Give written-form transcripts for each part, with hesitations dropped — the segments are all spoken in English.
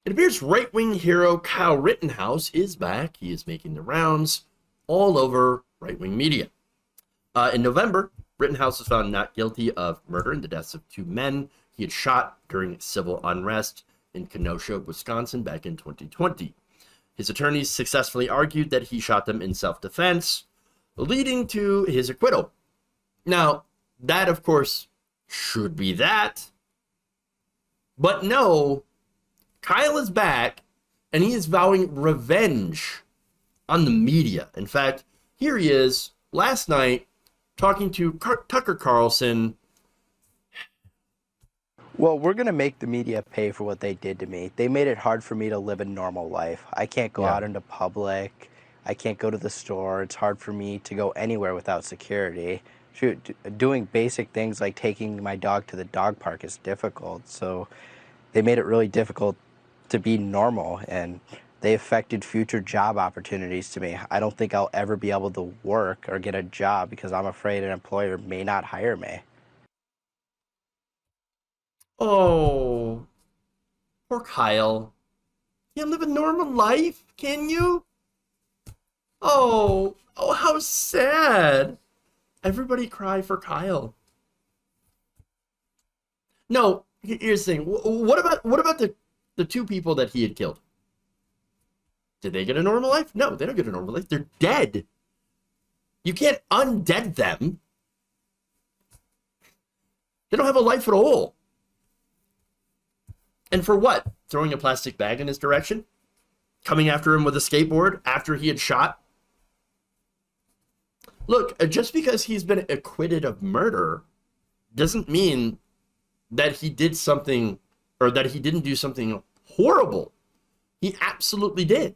It appears right-wing hero Kyle Rittenhouse is back. He is making the rounds all over right-wing media. In November, Rittenhouse was found not guilty of murder in the deaths of two men he had shot during civil unrest in Kenosha, Wisconsin back in 2020. His attorneys successfully argued that he shot them in self-defense, leading to his acquittal. Now, that, of course, should be that. But no, Kyle is back, and he is vowing revenge on the media. In fact, here he is last night talking to Tucker Carlson. Well, we're going to make the media pay for what they did to me. They made it hard for me to live a normal life. I can't go out into public. I can't go to the store. It's hard for me to go anywhere without security. Shoot, doing basic things like taking my dog to the dog park is difficult. So they made it really difficult to be normal, and they affected future job opportunities to me. I don't think I'll ever be able to work or get a job because I'm afraid an employer may not hire me. Oh, poor Kyle. You can't live a normal life, can you? Oh, how sad. Everybody cry for Kyle. No, here's the thing. What about the two people that he had killed? Did they get a normal life? No, they don't get a normal life. They're dead. You can't undead them. They don't have a life at all. And for what? Throwing a plastic bag in his direction? Coming after him with a skateboard after he had shot? Look, just because he's been acquitted of murder doesn't mean that he did something, or that he didn't do something horrible. He absolutely did.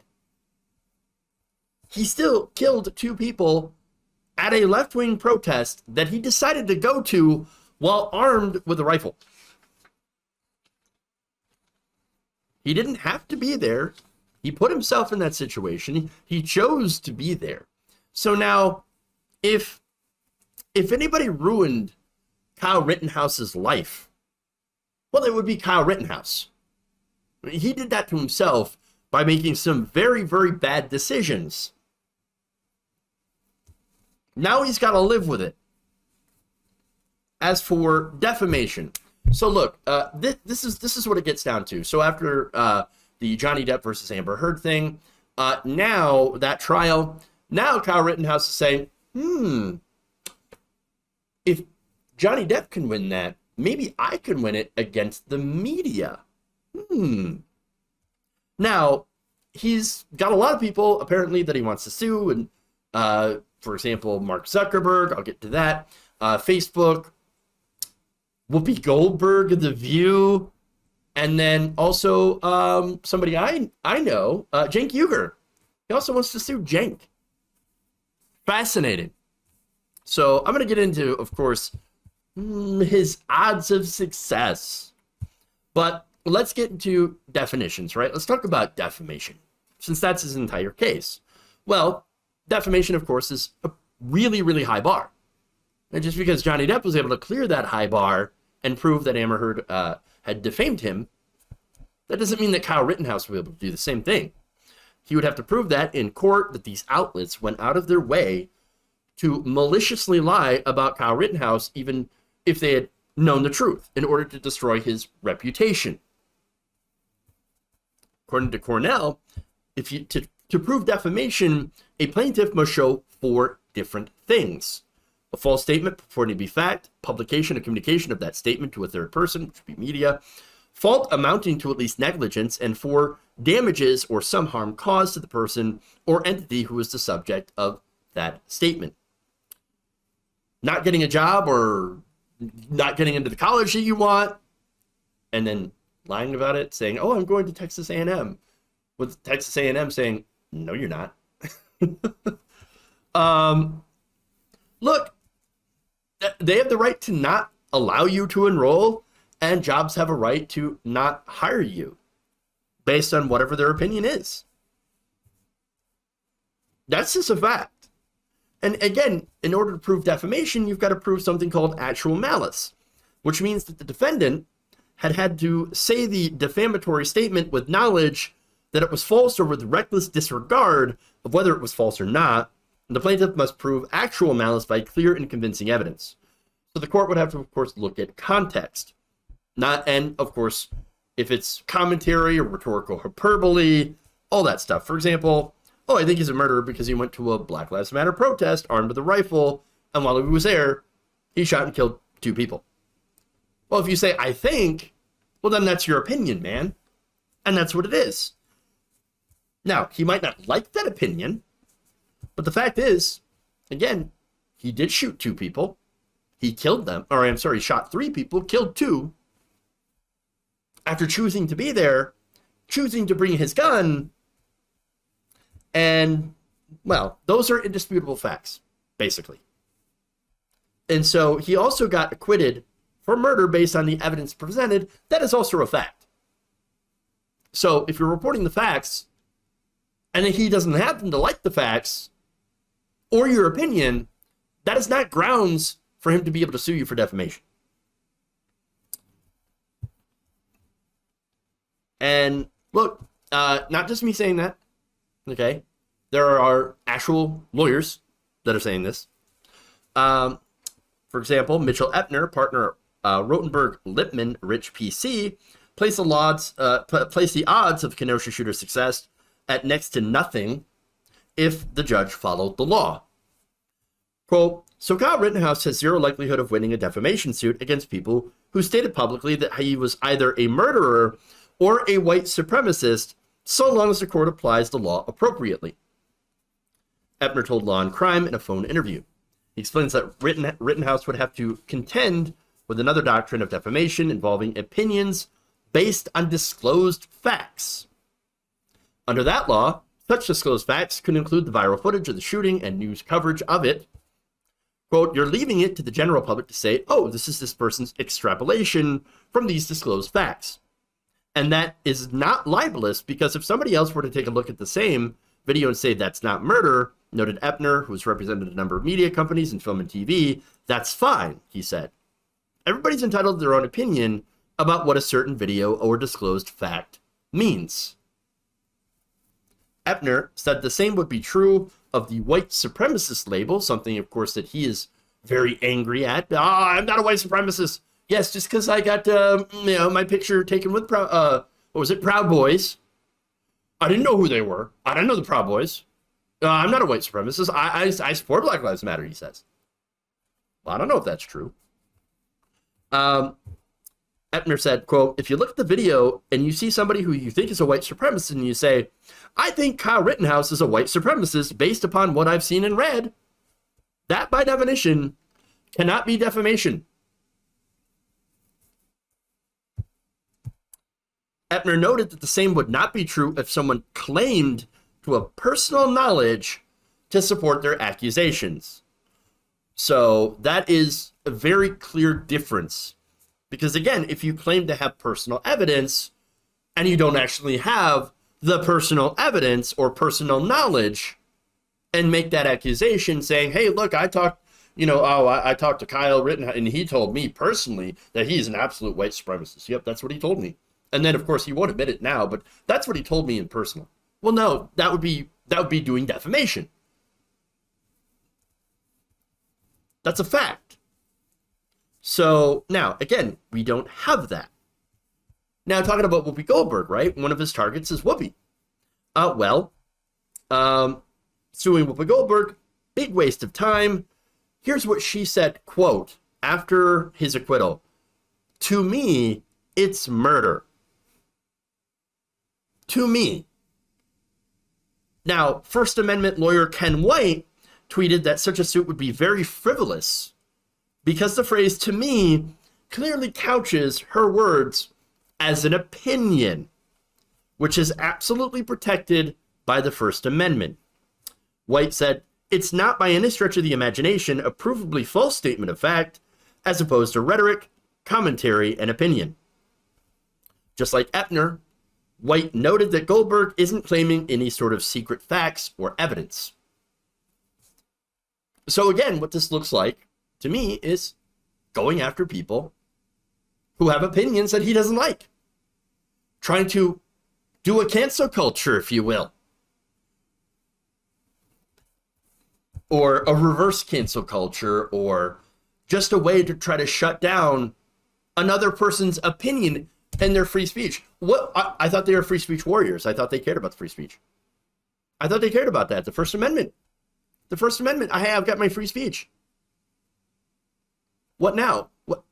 He still killed two people at a left-wing protest that he decided to go to while armed with a rifle. He didn't have to be there. He put himself in that situation. He chose to be there. So now, if anybody ruined Kyle Rittenhouse's life, well, it would be Kyle Rittenhouse. He did that to himself by making some very, very bad decisions. Now he's got to live with it. As for defamation, so look, this is what it gets down to. So after the Johnny Depp versus Amber Heard thing, now that trial, now Kyle Rittenhouse is saying, if Johnny Depp can win that, maybe I can win it against the media. Now, he's got a lot of people, apparently, that he wants to sue. And, for example, Mark Zuckerberg, I'll get to that. Facebook, Whoopi Goldberg of The View. And then also somebody I know, Cenk Uygur. He also wants to sue Cenk. Fascinating. So I'm going to get into, of course, his odds of success. But let's get into definitions, right? Let's talk about defamation, since that's his entire case. Well, defamation, of course, is a really, really high bar. And just because Johnny Depp was able to clear that high bar and prove that Amber Heard had defamed him, that doesn't mean that Kyle Rittenhouse will be able to do the same thing. He would have to prove that in court, that these outlets went out of their way to maliciously lie about Kyle Rittenhouse, even if they had known the truth, in order to destroy his reputation. According to Cornell, to prove defamation, a plaintiff must show 4 different things: a false statement purporting to be fact, publication or communication of that statement to a third person, which would be media, fault amounting to at least negligence, and 4, damages or some harm caused to the person or entity who is the subject of that statement. Not getting a job or not getting into the college that you want, and then lying about it, saying, oh, I'm going to Texas A&M, with Texas A&M saying, no, you're not. Look, they have the right to not allow you to enroll, and jobs have a right to not hire you based on whatever their opinion is. That's just a fact. And again, in order to prove defamation, you've got to prove something called actual malice, which means that the defendant had to say the defamatory statement with knowledge that it was false or with reckless disregard of whether it was false or not, the plaintiff must prove actual malice by clear and convincing evidence. So the court would have to, of course, look at context. And, of course, if it's commentary or rhetorical hyperbole, all that stuff. For example, I think he's a murderer because he went to a Black Lives Matter protest armed with a rifle, and while he was there, he shot and killed 2 people. Well, if you say, I think, well, then that's your opinion, man. And that's what it is. Now, he might not like that opinion, but the fact is, again, he did shoot 2 people. He killed them, or I'm sorry, shot 3 people, killed 2. After choosing to be there, choosing to bring his gun, and, well, those are indisputable facts, basically. And so he also got acquitted for murder based on the evidence presented. That is also a fact. So if you're reporting the facts, and he doesn't happen to like the facts, or your opinion, that is not grounds for him to be able to sue you for defamation. And look, not just me saying that, okay? There are actual lawyers that are saying this. For example, Mitchell Epner, partner Rotenberg Lipman, Rich PC, placed the odds of Kenosha shooter success at next to nothing if the judge followed the law. Quote, so Kyle Rittenhouse has zero likelihood of winning a defamation suit against people who stated publicly that he was either a murderer or a white supremacist, so long as the court applies the law appropriately. Epner told Law and Crime in a phone interview. He explains that Rittenhouse would have to contend with another doctrine of defamation involving opinions based on disclosed facts. Under that law, such disclosed facts could include the viral footage of the shooting and news coverage of it. Quote, you're leaving it to the general public to say, oh, this is this person's extrapolation from these disclosed facts. And that is not libelous, because if somebody else were to take a look at the same video and say that's not murder, noted Epner, who's represented a number of media companies in film and TV, that's fine, he said. Everybody's entitled to their own opinion about what a certain video or disclosed fact means. Epner said the same would be true of the white supremacist label, something, of course, that he is very angry at. I'm not a white supremacist. Yes, just because I got, my picture taken with, Proud Boys. I didn't know who they were. I didn't know the Proud Boys. I'm not a white supremacist. I support Black Lives Matter, he says. Well, I don't know if that's true. Epner said, quote, if you look at the video and you see somebody who you think is a white supremacist and you say, I think Kyle Rittenhouse is a white supremacist based upon what I've seen and read, that by definition cannot be defamation. Epner noted that the same would not be true if someone claimed to have personal knowledge to support their accusations. So that is a very clear difference. Because again, if you claim to have personal evidence and you don't actually have the personal evidence or personal knowledge and make that accusation saying, hey, look, I talked to Kyle Rittenhouse and he told me personally that he's an absolute white supremacist. Yep, that's what he told me. And then, of course, he won't admit it now, but that's what he told me in personal. Well, no, that would be doing defamation. That's a fact. So now, again, we don't have that. Now, talking about Whoopi Goldberg, right? One of his targets is Whoopi. Suing Whoopi Goldberg, big waste of time. Here's what she said, quote, after his acquittal. To me, it's murder. To me. Now, First Amendment lawyer Ken White tweeted that such a suit would be very frivolous because the phrase to me clearly couches her words as an opinion, which is absolutely protected by the First Amendment. White said, it's not by any stretch of the imagination a provably false statement of fact, as opposed to rhetoric, commentary, and opinion. Just like Epner, White noted that Goldberg isn't claiming any sort of secret facts or evidence. So again, what this looks like to me is going after people who have opinions that he doesn't like, trying to do a cancel culture, if you will, or a reverse cancel culture, or just a way to try to shut down another person's opinion and their free speech. What I thought they were free speech warriors. I thought they cared about the free speech. I thought they cared about that. The First Amendment. The First Amendment. I've got my free speech. What now? What?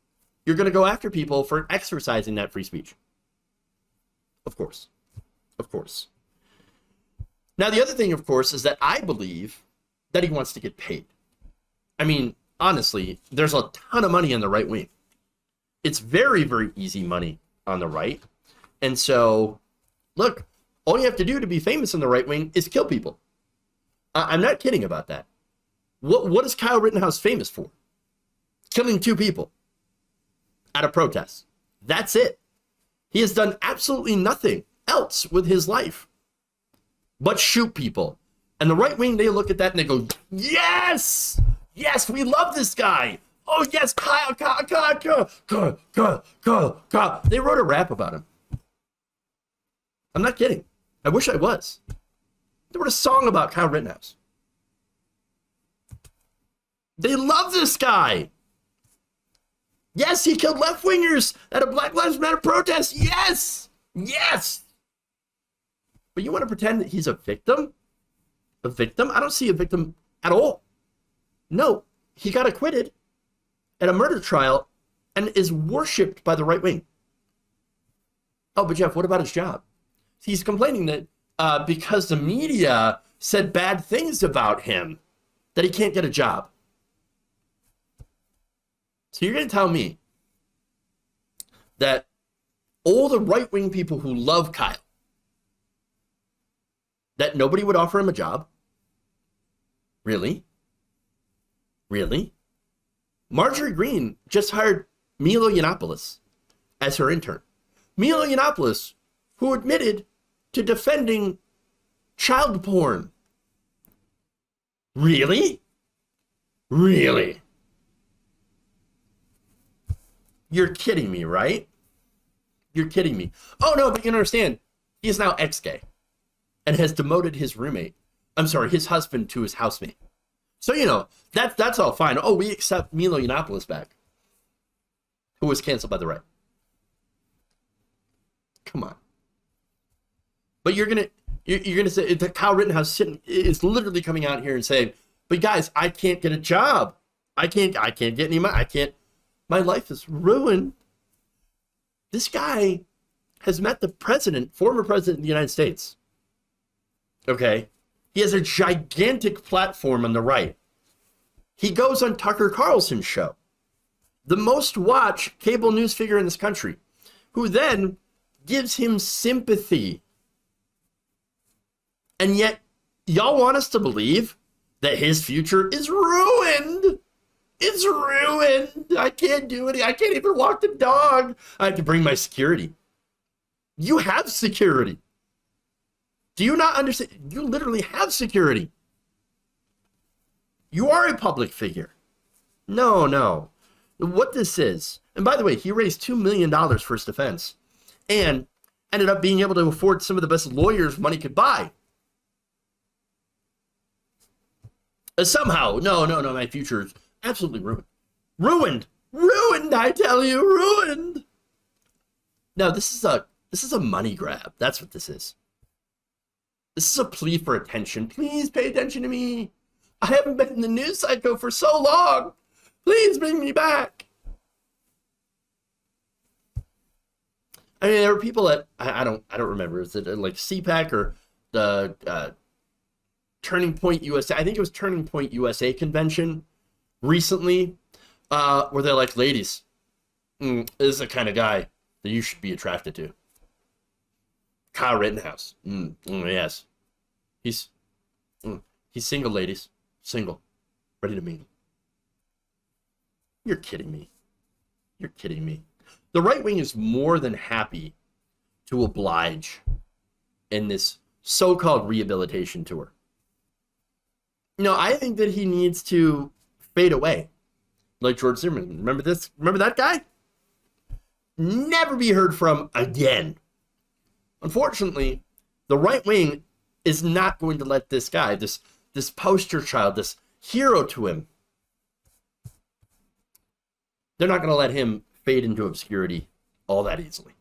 You're going to go after people for exercising that free speech. Of course. Of course. Now, the other thing, of course, is that I believe that he wants to get paid. I mean, honestly, there's a ton of money on the right wing. It's very, very easy money on the right. And so, look, all you have to do to be famous on the right wing is kill people. I'm not kidding about that. What is Kyle Rittenhouse famous for? Killing 2 people at a protest. That's it. He has done absolutely nothing else with his life but shoot people. And the right wing, they look at that and they go, yes! Yes, we love this guy. Oh, yes, Kyle. They wrote a rap about him. I'm not kidding. I wish I was. They wrote a song about Kyle Rittenhouse. They love this guy. Yes, he killed left-wingers at a Black Lives Matter protest. Yes! Yes! But you want to pretend that he's a victim? A victim? I don't see a victim at all. No, he got acquitted at a murder trial and is worshipped by the right wing. Oh, but Jeff, what about his job? He's complaining that because the media said bad things about him, that he can't get a job. So you're going to tell me that all the right-wing people who love Kyle, that nobody would offer him a job? Really? Really? Marjorie Greene just hired Milo Yiannopoulos as her intern. Milo Yiannopoulos, who admitted to defending child porn. Really? Really? You're kidding me, right? You're kidding me. Oh, no, but you understand. He is now ex-gay and has demoted his his husband to his housemate. So, you know, that's all fine. Oh, we accept Milo Yiannopoulos back, who was canceled by the right. Come on. But you're gonna say that Kyle Rittenhouse is literally coming out here and saying, "But guys, I can't get a job. I can't get any money. My life is ruined." This guy has met the former president of the United States. Okay? He has a gigantic platform on the right. He goes on Tucker Carlson's show, the most watched cable news figure in this country, who then gives him sympathy. And yet, y'all want us to believe that his future is ruined. It's ruined. I can't do it. I can't even walk the dog. I have to bring my security. You have security. Do you not understand? You literally have security. You are a public figure. No. What this is, and by the way, he raised $2 million for his defense and ended up being able to afford some of the best lawyers money could buy. Somehow, no, my future is absolutely ruined. Ruined, I tell you, ruined. No, this is a money grab. That's what this is. This is a plea for attention. Please pay attention to me. I haven't been in the news cycle for so long. Please bring me back. I mean, there were people at I don't remember. Is it like CPAC or the Turning Point USA? I think it was Turning Point USA convention recently, where they're like, ladies, this is the kind of guy that you should be attracted to. Kyle Rittenhouse. Yes. He's single, ladies. Single. Ready to meet. You're kidding me. You're kidding me. The right wing is more than happy to oblige in this so-called rehabilitation tour. No, I think that he needs to fade away like George Zimmerman. Remember this? Remember that guy? never be heard from again. Unfortunately, the right wing is not going to let this guy, this poster child, this hero to him, they're not going to let him fade into obscurity all that easily.